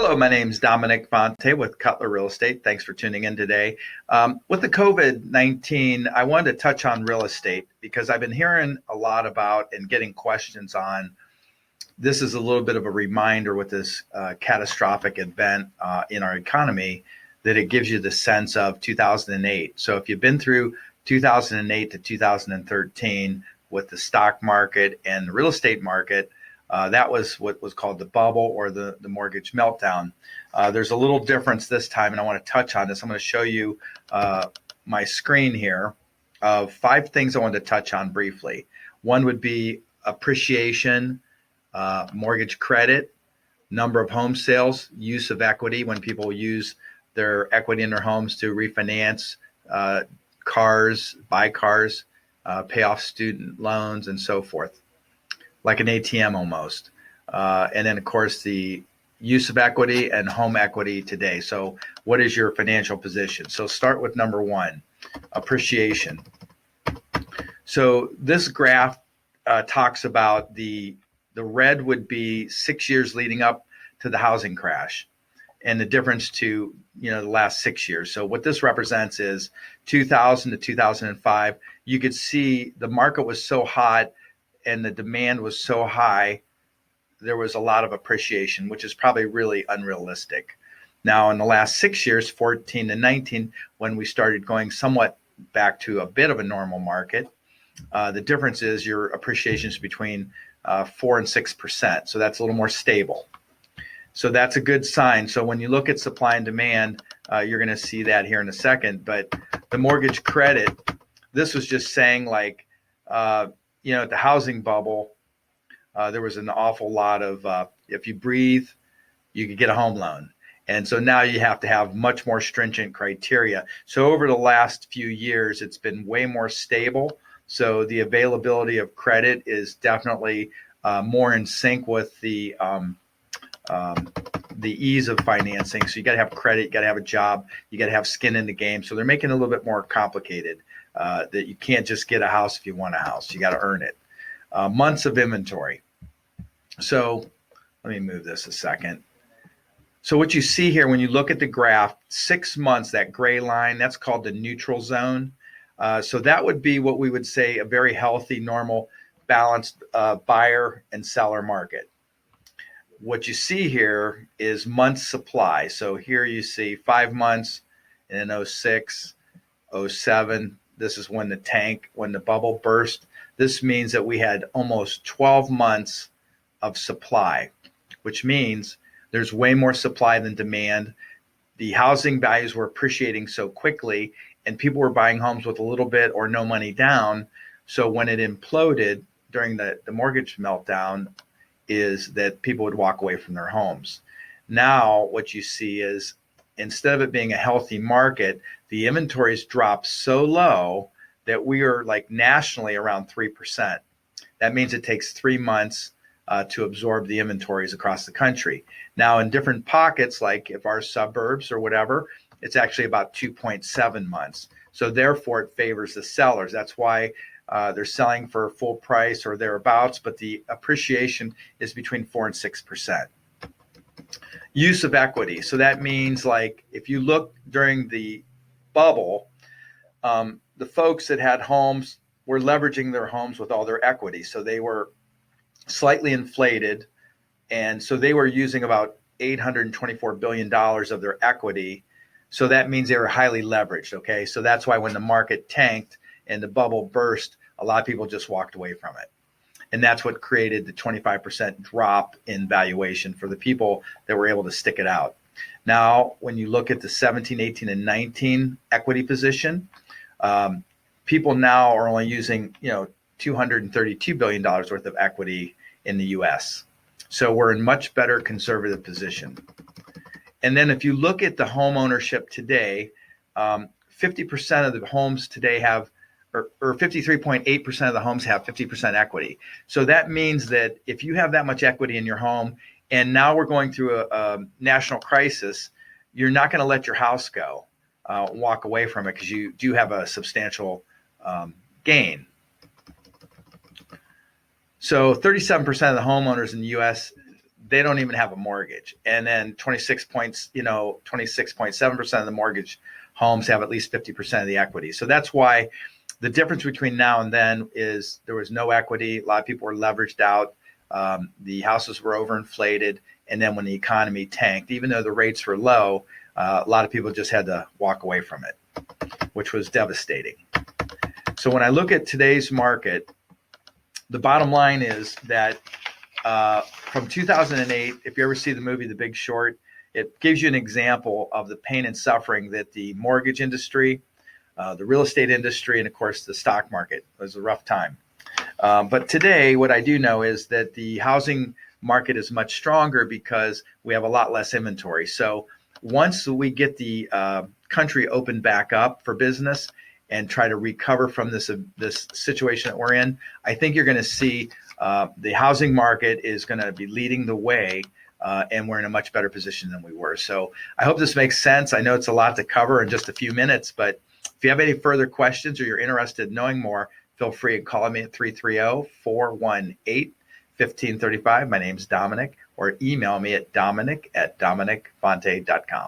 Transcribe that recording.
Hello, my name's Dominic with Cutler Real Estate. Thanks for tuning in today. With the COVID-19, I wanted to touch on real estate because I've been hearing a lot about and getting questions on. This is a little bit of a reminder with this catastrophic event in our economy that it gives you the sense of 2008. So if you've been through 2008 to 2013 with the stock market and the real estate market, that was what was called the bubble or the mortgage meltdown. There's a little difference this time, and I want to touch on this. I'm going to show you my screen here of 5 things I wanted to touch on briefly. One would be appreciation, mortgage credit, number of home sales, use of equity when people use their equity in their homes to refinance cars, buy cars, pay off student loans, and so forth, like an ATM almost. And then, of course, the use of equity and home equity today. So what is your financial position? So start with number 1, appreciation. So this graph talks about the red would be 6 years leading up to the housing crash and the difference to the last 6 years. So what this represents is 2000 to 2005. You could see the market was so hot and the demand was so high, there was a lot of appreciation, which is probably really unrealistic. Now, in the last 6 years, 14 to 19, when we started going somewhat back to a bit of a normal market, the difference is your appreciation is between 4 and 6%. So that's a little more stable. So that's a good sign. So when you look at supply and demand, you're going to see that here in a second. But the mortgage credit, this was just saying like, at the housing bubble, there was an awful lot of, if you breathe, you could get a home loan. And so now you have to have much more stringent criteria. So over the last few years, it's been way more stable. So the availability of credit is definitely more in sync with the ease of financing. So you got to have credit, you got to have a job, you got to have skin in the game. So they're making it a little bit more complicated. That you can't just get a house if you want a house. You got to earn it. Months of inventory. So let me move this a second. So what you see here when you look at the graph, 6 months, that gray line, that's called the neutral zone. So that would be what we would say a very healthy, normal, balanced buyer and seller market. What you see here is months supply. So here you see 5 months in 06, 07. This is when the bubble burst. This means that we had almost 12 months of supply, which means there's way more supply than demand. The housing values were appreciating so quickly, and people were buying homes with a little bit or no money down. So when it imploded during the mortgage meltdown, is that people would walk away from their homes. Now what you see is, instead of it being a healthy market, the inventories dropped so low that we are like nationally around 3%. That means it takes 3 months to absorb the inventories across the country. Now in different pockets, like if our suburbs or whatever, it's actually about 2.7 months. So therefore it favors the sellers. That's why they're selling for full price or thereabouts, but the appreciation is between 4 and 6%. Use of equity. So that means like if you look during the bubble, the folks that had homes were leveraging their homes with all their equity. So they were slightly inflated. And so they were using about $824 billion of their equity. So that means they were highly leveraged. Okay. So that's why when the market tanked and the bubble burst, a lot of people just walked away from it. And that's what created the 25% drop in valuation for the people that were able to stick it out. Now, when you look at the 17, 18, and 19 equity position, people now are only using, $232 billion worth of equity in the U.S. So we're in much better conservative position. And then if you look at the home ownership today, 50% of the homes today have, or 53.8% of the homes have 50% equity. So that means that if you have that much equity in your home, and now we're going through a national crisis, you're not going to let your house go, walk away from it, because you do have a substantial gain. So 37% of the homeowners in the U.S., they don't even have a mortgage. And then 26.7% of the mortgage homes have at least 50% of the equity. So that's why the difference between now and then is there was no equity. A lot of people were leveraged out. The houses were overinflated. And then when the economy tanked, even though the rates were low, a lot of people just had to walk away from it, which was devastating. So when I look at today's market, the bottom line is that from 2008, if you ever see the movie The Big Short, it gives you an example of the pain and suffering that the mortgage industry, the real estate industry, and of course the stock market was a rough time. But today, what I do know is that the housing market is much stronger because we have a lot less inventory. So once we get the country opened back up for business and try to recover from this situation that we're in, I think you're going to see the housing market is going to be leading the way, and we're in a much better position than we were. So I hope this makes sense. I know it's a lot to cover in just a few minutes, but if you have any further questions or you're interested in knowing more, feel free to call me at 330-418-1535. My name's Dominic, or email me at dominic@dominicfonte.com.